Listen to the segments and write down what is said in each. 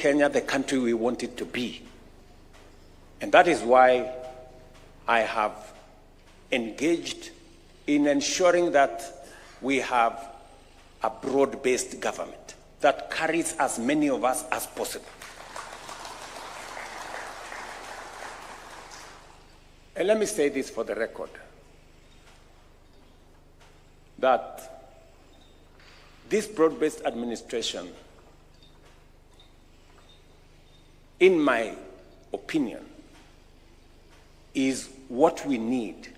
Kenya the country we want it to be. And that is why I have engaged in ensuring that we have a broad-based government that carries as many of us as possible. And let me say this for the record, that this broad-based administration, in my opinion, is what we need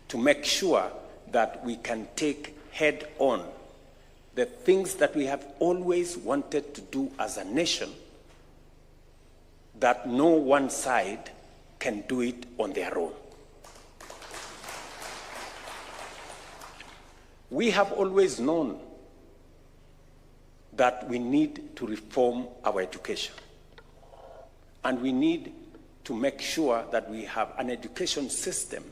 to make sure that we can take head on the things that we have always wanted to do as a nation, that no one side can do it on their own. We have always known that we need to reform our education, and we need to make sure that we have an education system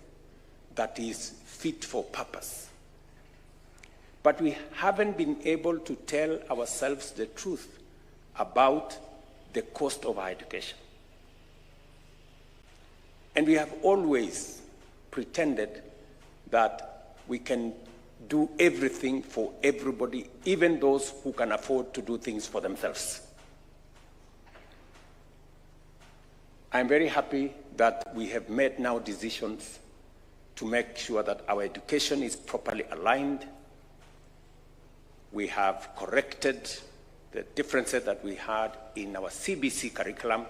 that is fit for purpose. But we haven't been able to tell ourselves the truth about the cost of our education. And we have always pretended that we can do everything for everybody, even those who can afford to do things for themselves. I'm very happy that we have made now decisions to make sure that our education is properly aligned. We have corrected the differences that we had in our CBC curriculum.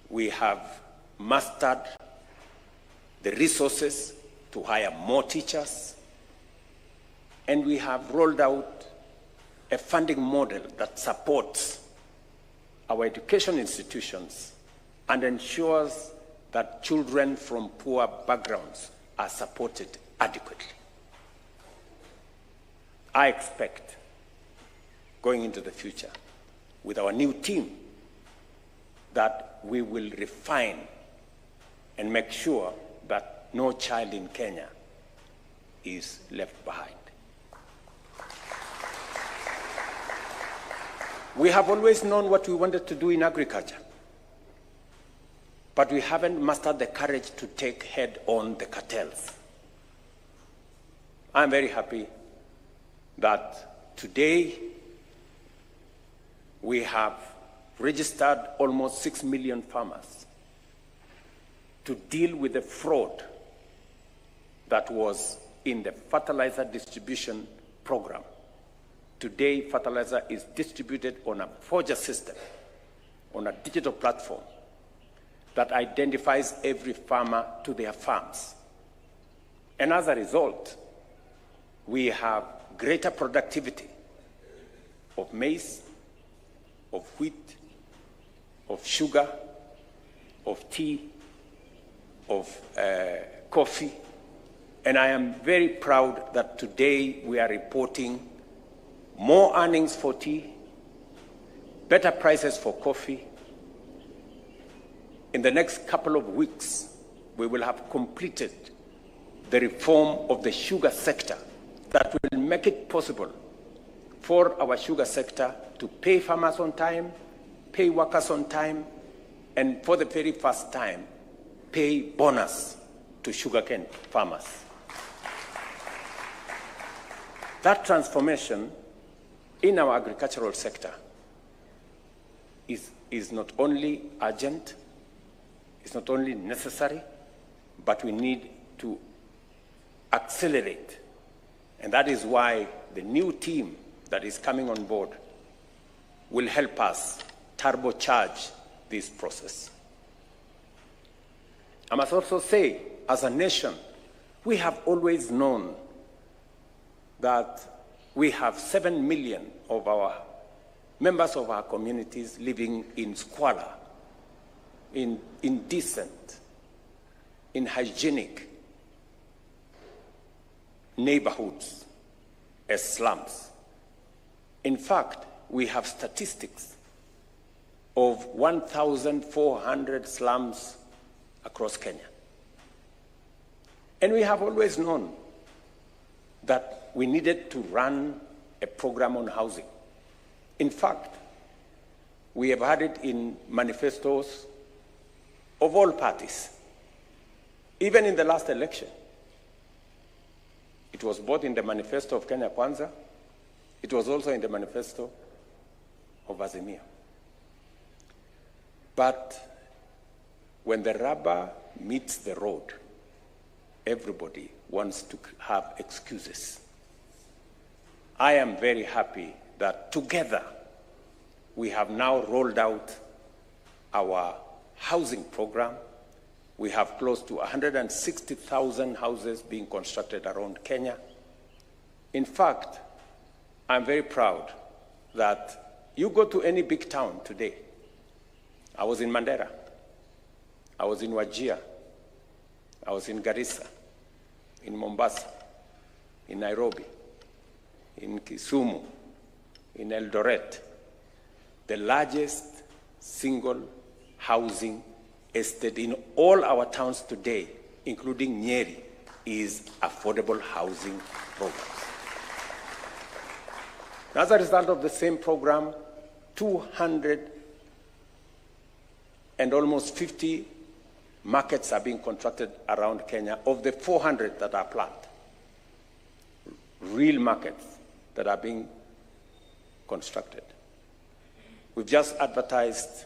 We have mastered the resources to hire more teachers, and we have rolled out a funding model that supports our education institutions and ensures that children from poor backgrounds are supported adequately. I expect, going into the future, with our new team, that we will refine and make sure that no child in Kenya is left behind. We have always known what we wanted to do in agriculture, but we haven't mastered the courage to take head on the cartels. I'm very happy that today we have registered almost 6 million farmers to deal with the fraud that was in the fertilizer distribution program. Today, fertilizer is distributed on a forger system, on a digital platform that identifies every farmer to their farms. And as a result, we have greater productivity of maize, of wheat, of sugar, of tea, of coffee. And I am very proud that today we are reporting more earnings for tea, better prices for coffee. In the next couple of weeks, we will have completed the reform of the sugar sector that will make it possible for our sugar sector to pay farmers on time, pay workers on time, and for the very first time, pay bonus to sugarcane farmers. That transformation in our agricultural sector is not only urgent, it's not only necessary, but we need to accelerate. And that is why the new team that is coming on board will help us turbocharge this process. I must also say, as a nation, we have always known that we have 7 million of our members of our communities living in squalor, in indecent, in hygienic neighborhoods as slums. In fact, we have statistics of 1,400 slums across Kenya. And we have always known that we needed to run a program on housing. In fact, We have had it in manifestos of all parties. Even in the last election, it was both in the manifesto of Kenya Kwanza, it was also in the manifesto of Azimio. But when the rubber meets the road, everybody wants to have excuses. I am very happy that together we have now rolled out our housing program. We have close to 160,000 houses being constructed around Kenya. In fact, I'm very proud that you go to any big town today. I was in Mandera, I was in Wajir, I was in Garissa, in Mombasa, in Nairobi, in Kisumu, in Eldoret. The largest single housing estate in all our towns today, including Nyeri, is affordable housing programs. As a result of the same program, 200 and almost 50 markets are being constructed around Kenya of the 400 that are planned. Real markets that are being constructed. We've just advertised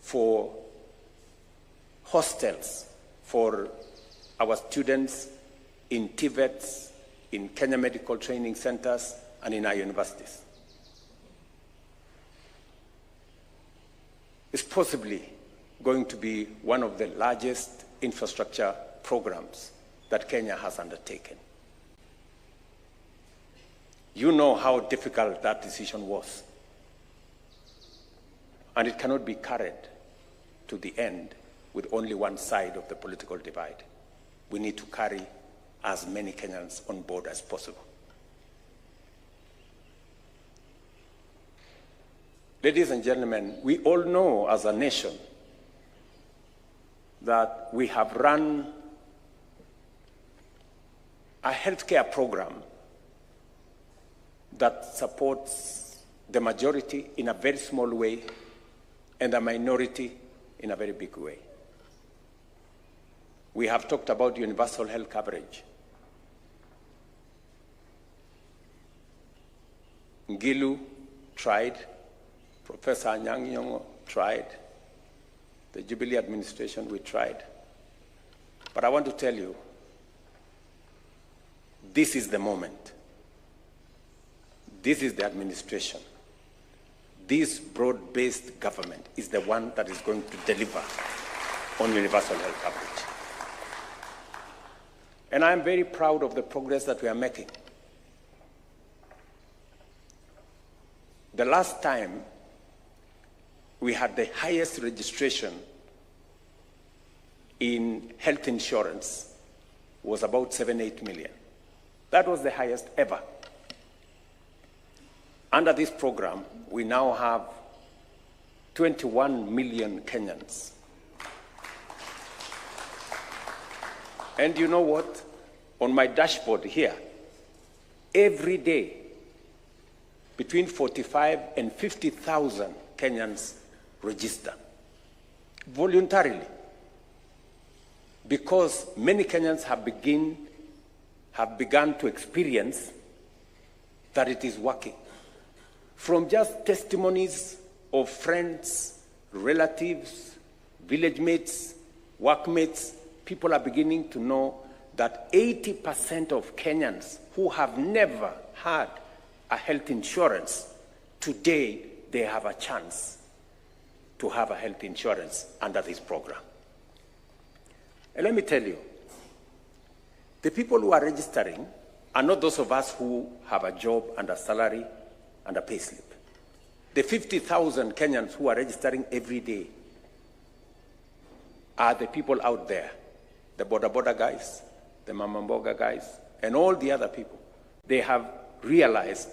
for hostels for our students in TVETs, in Kenya Medical Training Centers, and in our universities. It's possibly going to be one of the largest infrastructure programs that Kenya has undertaken. You know how difficult that decision was. And it cannot be carried to the end with only one side of the political divide. We need to carry as many Kenyans on board as possible. Ladies and gentlemen, we all know as a nation that we have run a healthcare program that supports the majority in a very small way and the minority in a very big way. We have talked about universal health coverage. Ngilu tried, Professor Anyang' Nyong'o tried, the Jubilee administration, we tried. But I want to tell you, this is the moment. This is the administration. This broad-based government is the one that is going to deliver on universal health coverage. And I'm very proud of the progress that we are making. The last time we had the highest registration in health insurance was about 7-8 million. That was the highest ever. Under this program, we now have 21 million Kenyans. And you know what? On my dashboard here, every day, between 45 and 50,000 Kenyans register voluntarily, because many Kenyans have begun to experience that it is working. From just testimonies of friends, relatives, village mates, workmates, people are beginning to know that 80% of Kenyans who have never had a health insurance, today they have a chance to have a health insurance under this program. And let me tell you, the people who are registering are not those of us who have a job and a salary and a payslip. The 50,000 Kenyans who are registering every day are the people out there, the Boda Boda guys, the Mama Mboga guys, and all the other people. They have realized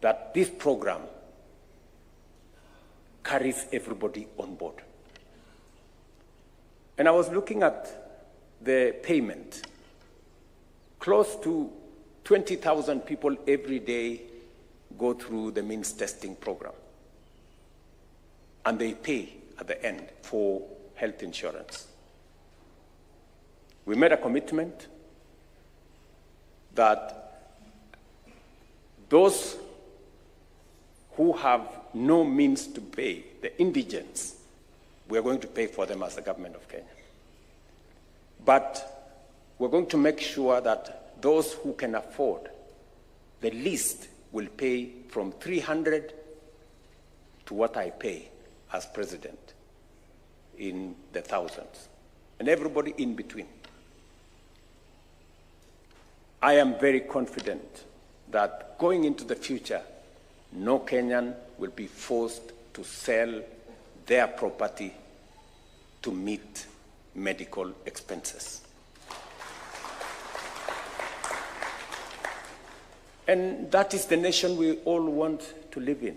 that this program carries everybody on board. And I was looking at the payment. Close to 20,000 people every day go through the means testing program. and they pay at the end for health insurance. We made a commitment that those who have no means to pay, the indigents, we are going to pay for them as the government of Kenya. But we're going to make sure that those who can afford the least will pay from 300 to what I pay as president, in the thousands, and everybody in between. I am very confident that going into the future, no Kenyan will be forced to sell their property to meet medical expenses. And that is the nation we all want to live in.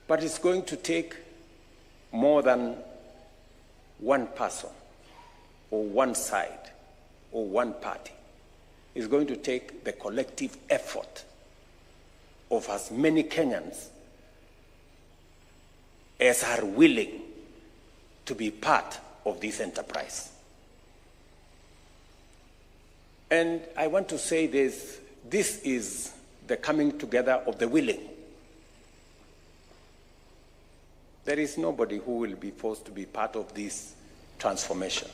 But it's going to take more than one person or one side or one party. It's going to take the collective effort of as many Kenyans as are willing to be part of this enterprise. And I want to say this is the coming together of the willing. There is nobody who will be forced to be part of this transformation.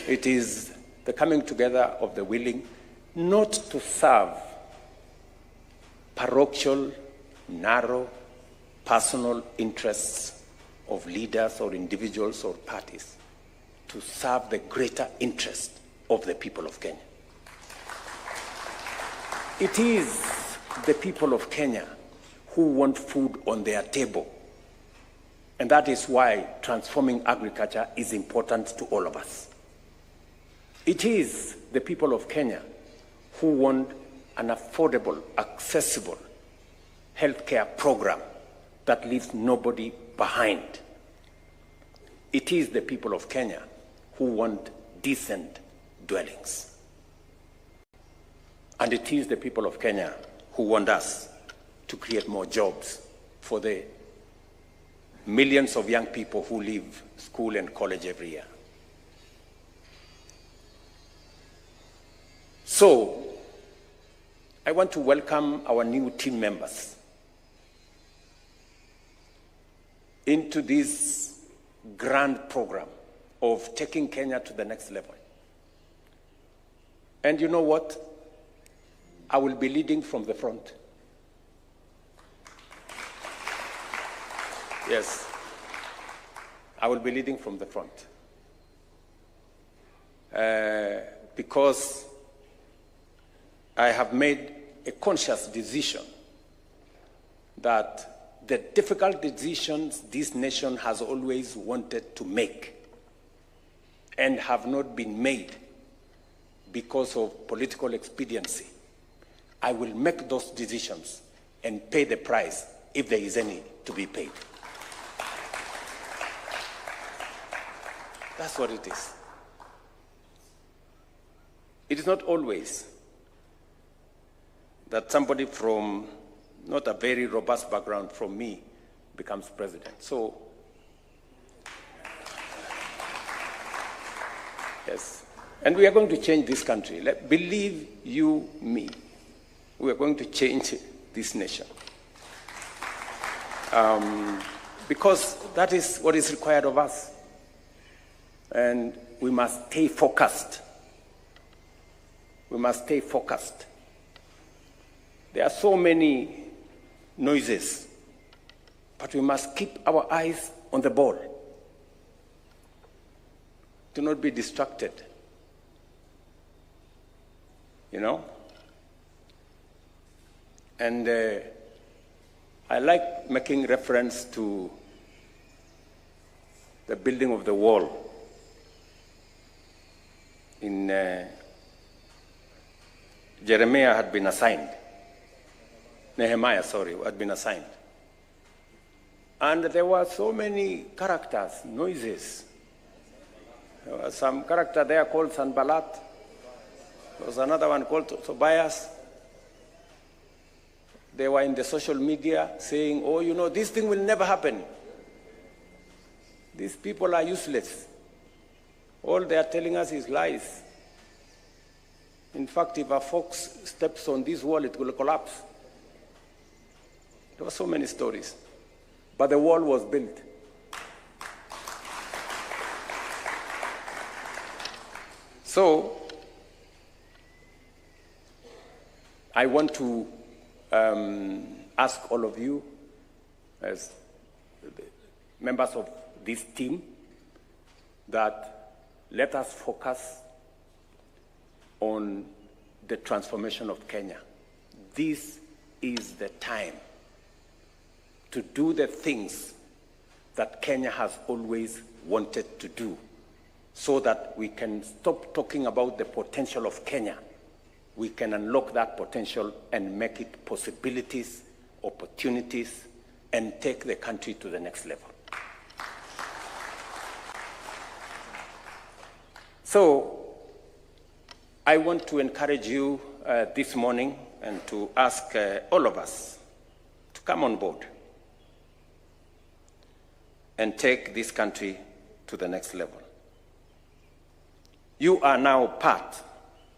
It is the coming together of the willing, not to serve parochial, narrow, personal interests of leaders or individuals or parties, to serve the greater interest of the people of Kenya. It is the people of Kenya who want food on their table. And that is why transforming agriculture is important to all of us. It is the people of Kenya who want an affordable, accessible healthcare program that leaves nobody behind. It is the people of Kenya who want decent dwellings. And it is the people of Kenya who want us to create more jobs for the millions of young people who leave school and college every year. So, I want to welcome our new team members into this grand program of taking Kenya to the next level. And you know what? I will be leading from the front. Yes, I will be leading from the front. Because I have made a conscious decision that the difficult decisions this nation has always wanted to make and have not been made because of political expediency, I will make those decisions and pay the price if there is any to be paid. That's what it is. It is not always that somebody from not a very robust background from me becomes president. So, yes. And we are going to change this country. Believe you me, we are going to change this nation. Because that is what is required of us. And we must stay focused. We must stay focused. There are so many noises, but we must keep our eyes on the ball. Do not be distracted. You know? And I like making reference to the building of the wall in Jeremiah had been assigned. Nehemiah, sorry, had been assigned. And there were so many characters, noises. There was some character there called Sanballat. There was another one called Tobias. they were in the social media saying, oh, you know, this thing will never happen. These people are useless. All they are telling us is lies. In fact, if a fox steps on this wall, it will collapse. There were so many stories. But the wall was built. So, I want to ask all of you, as members of this team, that let us focus on the transformation of Kenya. This is the time to do the things that Kenya has always wanted to do, so that we can stop talking about the potential of Kenya. We can unlock that potential and make it possibilities, opportunities, and take the country to the next level. So, I want to encourage you this morning and to ask all of us to come on board and take this country to the next level. You are now part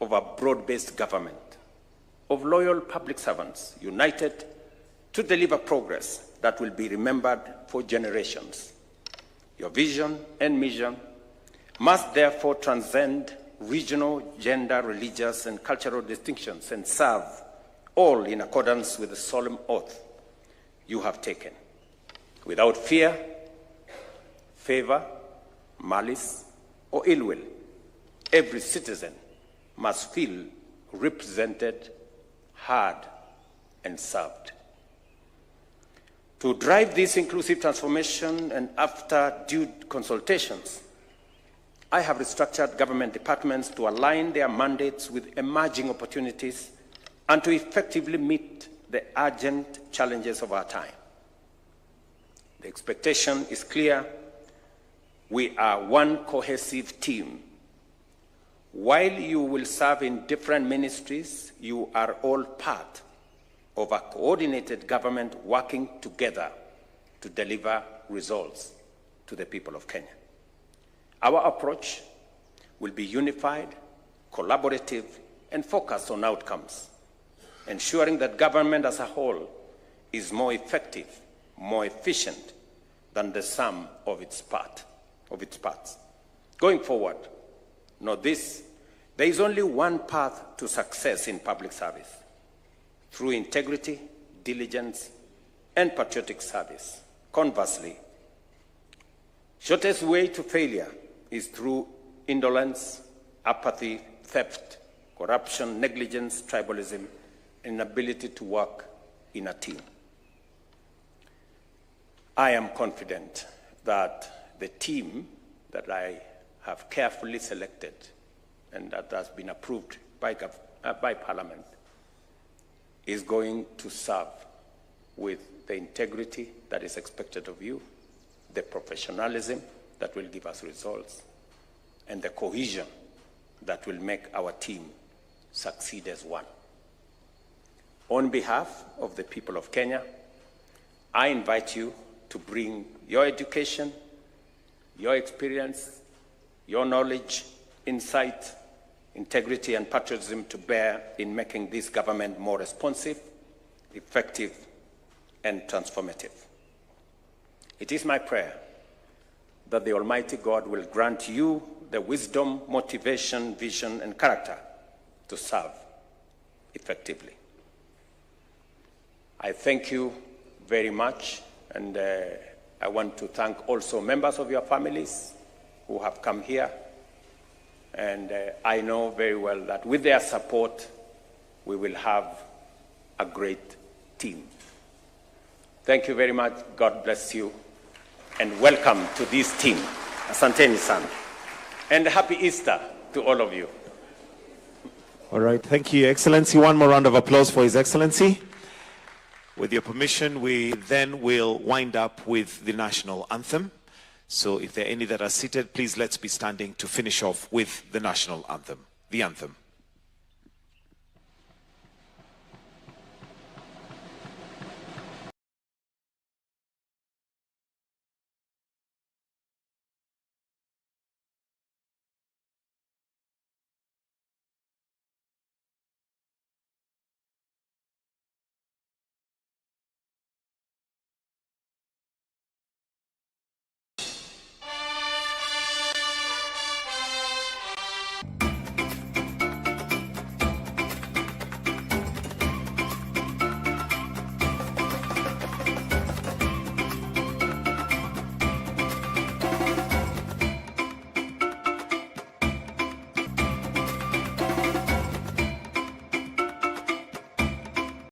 of a broad-based government of loyal public servants united to deliver progress that will be remembered for generations. Your vision and mission must therefore transcend regional, gender, religious, and cultural distinctions and serve all in accordance with the solemn oath you have taken, without fear, favor, malice, or ill will. Every citizen must feel represented, heard, and served. To drive this inclusive transformation, and after due consultations, I have restructured government departments to align their mandates with emerging opportunities and to effectively meet the urgent challenges of our time. The expectation is clear. We are one cohesive team. While you will serve in different ministries, you are all part of a coordinated government working together to deliver results to the people of Kenya. Our approach will be unified, collaborative, and focused on outcomes, ensuring that government as a whole is more effective, more efficient than the sum of its parts. Going forward, note this: there is only one path to success in public service: through integrity, diligence, and patriotic service. Conversely, shortest way to failure is through indolence, apathy, theft, corruption, negligence, tribalism, and inability to work in a team. I am confident that the team that I have carefully selected and that has been approved by Parliament is going to serve with the integrity that is expected of you, the professionalism that will give us results, and the cohesion that will make our team succeed as one. On behalf of the people of Kenya, I invite you to bring your education, your experience, your knowledge, insight, integrity, and patriotism to bear in making this government more responsive, effective, and transformative. It is my prayer that the Almighty God will grant you the wisdom, motivation, vision, and character to serve effectively. I thank you very much, and I want to thank also members of your families who have come here. And I know very well that with their support, we will have a great team. Thank you very much. God bless you. And welcome to this team. Asanteni sana. And happy Easter to all of you. All right. Thank you, Excellency. One more round of applause for His Excellency. With your permission, we then will wind up with the national anthem. So if there are any that are seated, please let's be standing to finish off with the national anthem. The anthem.